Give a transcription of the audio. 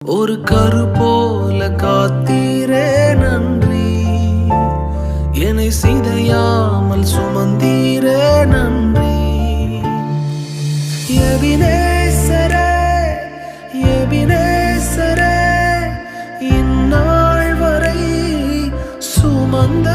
ஒரு கரு போல காத்தீரே நன்றி, என்னை சிதையாமல் சுமந்தீரே நன்றி. எபினேசரே எபினேசரே, இந்நாள் வரை சுமந்த